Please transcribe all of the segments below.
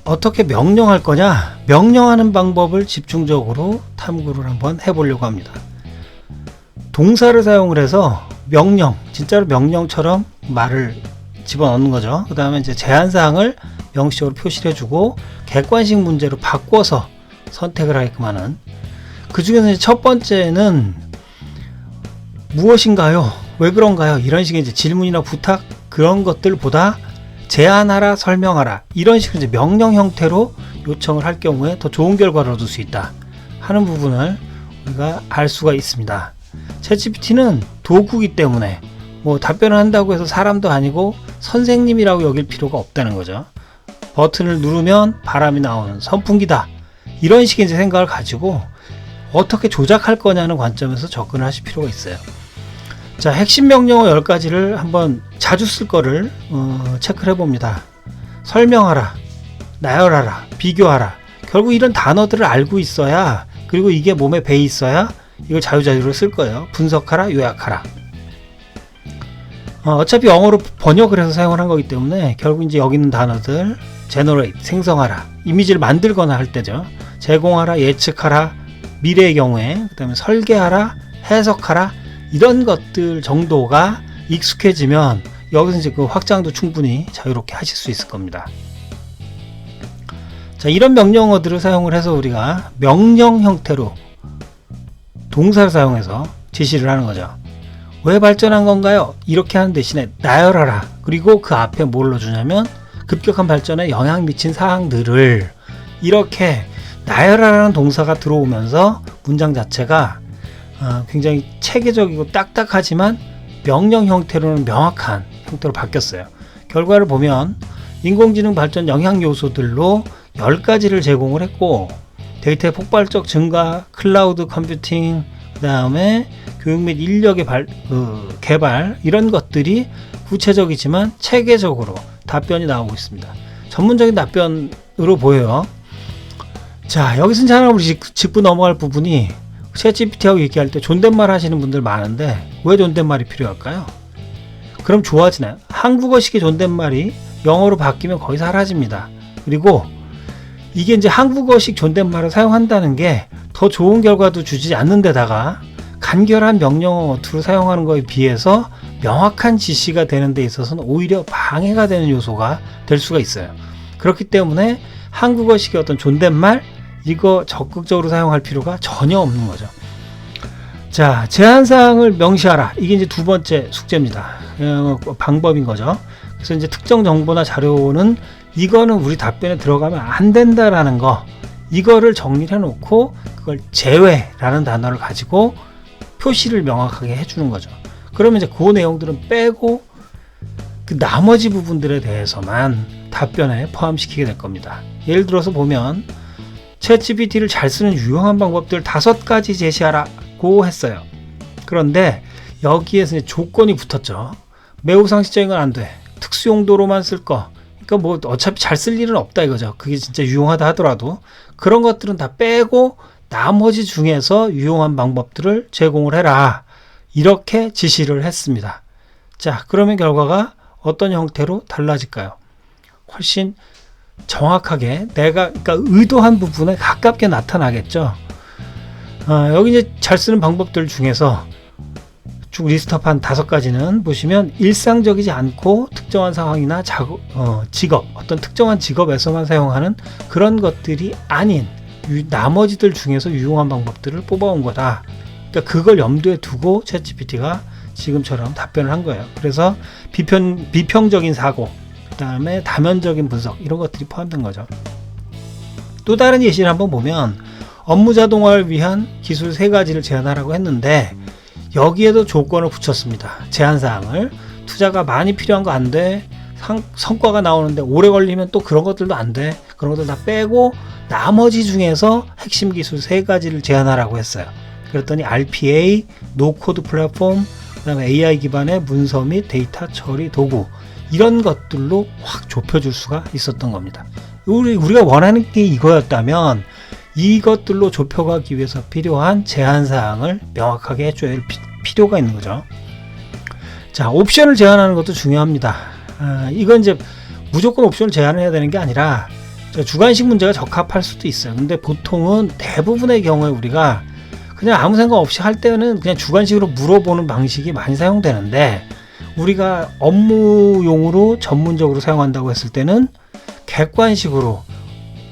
어떻게 명령할 거냐? 명령하는 방법을 집중적으로 탐구를 한번 해보려고 합니다. 동사를 사용을 해서 명령, 진짜로 명령처럼 말을 집어넣는 거죠. 그 다음에 이제 제한사항을 명시적으로 표시를 해주고 객관식 문제로 바꿔서 선택을 하게끔 하는. 그 중에서 이제 첫 번째는 무엇인가요? 왜 그런가요? 이런 식의 이제 질문이나 부탁 그런 것들보다 제안하라, 설명하라 이런 식으로 이제 명령 형태로 요청을 할 경우에 더 좋은 결과를 얻을 수 있다 하는 부분을 우리가 알 수가 있습니다. 챗GPT는 도구이기 때문에 뭐 답변을 한다고 해서 사람도 아니고 선생님이라고 여길 필요가 없다는 거죠. 버튼을 누르면 바람이 나오는 선풍기다 이런 식의 이제 생각을 가지고 어떻게 조작할 거냐는 관점에서 접근을 하실 필요가 있어요. 자, 핵심 명령어 10가지를 한번 자주 쓸 거를 체크를 해봅니다. 설명하라, 나열하라, 비교하라. 결국 이런 단어들을 알고 있어야, 그리고 이게 몸에 배 있어야 이걸 자유자유로 쓸 거예요. 분석하라, 요약하라. 어차피 영어로 번역을 해서 사용을 한 거기 때문에 결국 이제 여기 있는 단어들 generate, 생성하라, 이미지를 만들거나 할 때죠. 제공하라, 예측하라, 미래의 경우에, 그 다음에 설계하라, 해석하라 이런 것들 정도가 익숙해지면 여기서 이제 그 확장도 충분히 자유롭게 하실 수 있을 겁니다. 자, 이런 명령어들을 사용을 해서 우리가 명령 형태로 동사를 사용해서 지시를 하는 거죠. 왜 발전한 건가요? 이렇게 하는 대신에 나열하라. 그리고 그 앞에 뭘 넣어주냐면 급격한 발전에 영향 미친 사항들을 이렇게 나열하라는 동사가 들어오면서 문장 자체가 굉장히 체계적이고 딱딱하지만 명령 형태로는 명확한 형태로 바뀌었어요. 결과를 보면 인공지능 발전 영향 요소들로 10가지를 제공을 했고 데이터의 폭발적 증가, 클라우드 컴퓨팅, 그 다음에 교육 및 인력의 개발 이런 것들이 구체적이지만 체계적으로 답변이 나오고 있습니다. 전문적인 답변으로 보여요. 자, 여기서 이제 하나 우리 짚고 넘어갈 부분이 챗GPT하고 얘기할 때 존댓말 하시는 분들 많은데 왜 존댓말이 필요할까요? 그럼 좋아지나요? 한국어식의 존댓말이 영어로 바뀌면 거의 사라집니다. 그리고 이게 이제 한국어식 존댓말을 사용한다는 게 더 좋은 결과도 주지 않는 데다가 간결한 명령어 어투를 사용하는 것에 비해서 명확한 지시가 되는 데 있어서는 오히려 방해가 되는 요소가 될 수가 있어요. 그렇기 때문에 한국어식의 어떤 존댓말 이거 적극적으로 사용할 필요가 전혀 없는 거죠. 자, 제한사항을 명시하라. 이게 이제 두 번째 숙제입니다. 방법인 거죠. 그래서 이제 특정 정보나 자료는 이거는 우리 답변에 들어가면 안 된다라는 거, 이거를 정리를 해놓고 그걸 제외라는 단어를 가지고 표시를 명확하게 해주는 거죠. 그러면 이제 그 내용들은 빼고 그 나머지 부분들에 대해서만 답변에 포함시키게 될 겁니다. 예를 들어서 보면 챗GPT를 잘 쓰는 유용한 방법들 5가지 제시하라고 했어요. 그런데 여기에서 조건이 붙었죠. 매우 상식적인 건 안 돼. 특수 용도로만 쓸 거. 그러니까 뭐 어차피 잘 쓸 일은 없다 이거죠. 그게 진짜 유용하다 하더라도 그런 것들은 다 빼고 나머지 중에서 유용한 방법들을 제공을 해라. 이렇게 지시를 했습니다. 자, 그러면 결과가 어떤 형태로 달라질까요? 훨씬 정확하게 내가 그러니까 의도한 부분에 가깝게 나타나겠죠. 여기 이제 잘 쓰는 방법들 중에서 쭉 리스트업한 5가지는 보시면 일상적이지 않고 특정한 상황이나 직업, 어떤 특정한 직업에서만 사용하는 그런 것들이 아닌 나머지들 중에서 유용한 방법들을 뽑아온 거다. 그러니까 그걸 염두에 두고 챗GPT가 지금처럼 답변을 한 거예요. 그래서 비평적인 사고, 그 다음에 다면적인 분석 이런 것들이 포함된 거죠. 또 다른 예시를 한번 보면 업무 자동화를 위한 기술 3가지를 제안하라고 했는데 여기에도 조건을 붙였습니다. 제한사항을 투자가 많이 필요한 거 안 돼. 성과가 나오는데 오래 걸리면 또 그런 것들도 안 돼. 그런 것들 다 빼고 나머지 중에서 핵심 기술 3가지를 제안하라고 했어요. 그랬더니 RPA, 노코드 플랫폼, 그 다음에 AI 기반의 문서 및 데이터 처리 도구 이런 것들로 확 좁혀줄 수가 있었던 겁니다. 우리가 원하는 게 이거였다면 이것들로 좁혀가기 위해서 필요한 제한사항을 명확하게 해줘야 할 필요가 있는 거죠. 자, 옵션을 제한하는 것도 중요합니다. 이건 이제 무조건 옵션을 제한을 해야 되는 게 아니라 주관식 문제가 적합할 수도 있어요. 근데 보통은 대부분의 경우에 우리가 그냥 아무 생각 없이 할 때는 그냥 주관식으로 물어보는 방식이 많이 사용되는데, 우리가 업무용으로 전문적으로 사용한다고 했을 때는 객관식으로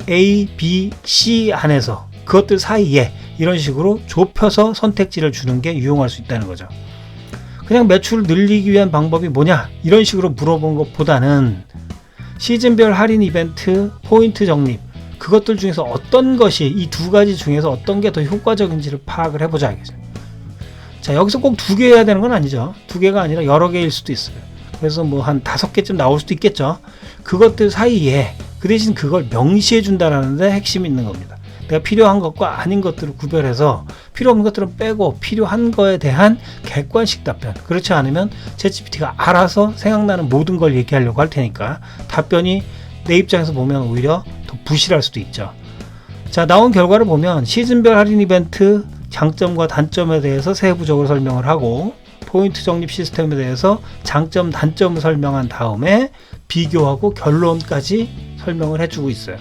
A, B, C 안에서 그것들 사이에 이런 식으로 좁혀서 선택지를 주는 게 유용할 수 있다는 거죠. 그냥 매출을 늘리기 위한 방법이 뭐냐 이런 식으로 물어본 것보다는 시즌별 할인 이벤트, 포인트 적립, 그것들 중에서 어떤 것이, 이 두 가지 중에서 어떤 게 더 효과적인지를 파악을 해보자 이거죠. 자, 여기서 꼭 두 개 해야 되는 건 아니죠. 두 개가 아니라 여러 개일 수도 있어요. 그래서 뭐 한 5개쯤 나올 수도 있겠죠. 그것들 사이에 그 대신 그걸 명시해 준다라는 데 핵심이 있는 겁니다. 내가 필요한 것과 아닌 것들을 구별해서 필요 없는 것들은 빼고 필요한 거에 대한 객관식 답변. 그렇지 않으면 챗GPT가 알아서 생각나는 모든 걸 얘기하려고 할 테니까 답변이 내 입장에서 보면 오히려 더 부실할 수도 있죠. 자, 나온 결과를 보면 시즌별 할인 이벤트 장점과 단점에 대해서 세부적으로 설명을 하고, 포인트 적립 시스템에 대해서 장점, 단점을 설명한 다음에 비교하고 결론까지 설명을 해주고 있어요.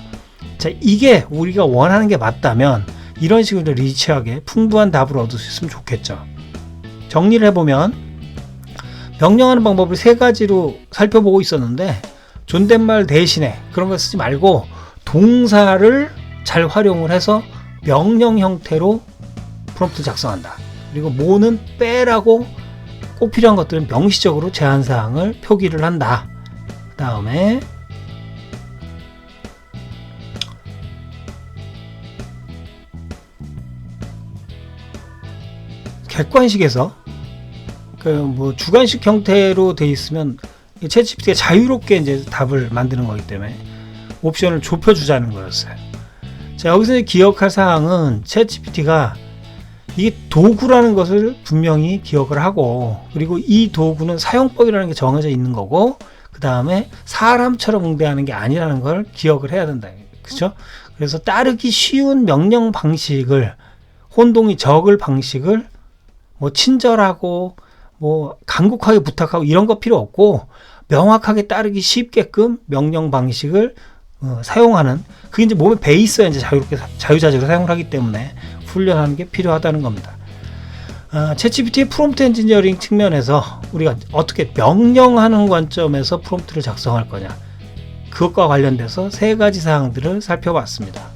자, 이게 우리가 원하는 게 맞다면 이런 식으로 리치하게 풍부한 답을 얻을 수 있으면 좋겠죠. 정리를 해보면 명령하는 방법을 3가지로 살펴보고 있었는데, 존댓말 대신에 그런 거 쓰지 말고 동사를 잘 활용을 해서 명령 형태로 프롬프트 작성한다. 그리고 뭐는 빼라고, 꼭 필요한 것들은 명시적으로 제한사항을 표기를 한다. 그 다음에 객관식에서 뭐 주관식 형태로 돼 있으면 챗GPT가 자유롭게 이제 답을 만드는 거기 때문에 옵션을 좁혀주자는 거였어요. 자, 여기서 기억할 사항은 챗GPT가 이게 도구라는 것을 분명히 기억을 하고, 그리고 이 도구는 사용법이라는 게 정해져 있는 거고, 그 다음에 사람처럼 응대하는 게 아니라는 걸 기억을 해야 된다. 그렇죠? 그래서 따르기 쉬운 명령 방식을, 혼동이 적을 방식을 뭐 친절하고 뭐 간곡하게 부탁하고 이런 거 필요 없고, 명확하게 따르기 쉽게끔 명령 방식을 사용하는, 그게 이제 몸의 베이스에 이제 자유롭게 자유자재로 사용을 하기 때문에 훈련하는 게 필요하다는 겁니다. 챗GPT의 프롬프트 엔지니어링 측면에서 우리가 어떻게 명령하는 관점에서 프롬프트를 작성할 거냐, 그것과 관련돼서 3가지 사항들을 살펴봤습니다.